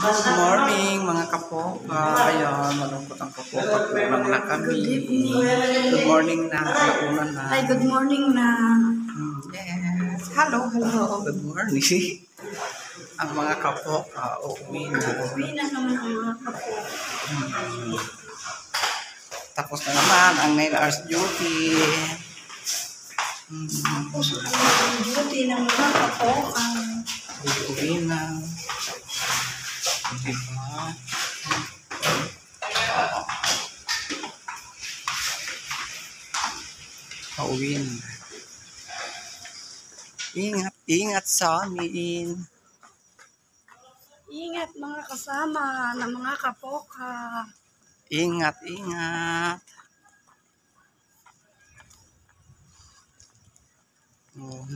Good morning mga kapoka. Ayan, malungkot ang kapoka. Kulang na kami. Good morning na. Alauna na. Ay, good morning na. Yes. Hello, hello. Good morning. Ang mga kapoka, uuwi na. Uwi na naman ang mga kapo. Tapos na naman ang nail arts duty. Tapos ang duty ng mga kapo ang Uuwi na. Diba? Pauwi na. Ingat, ingat sa amin. ingat mga kasama ng mga kapoka. Ingat, ingat. Oh.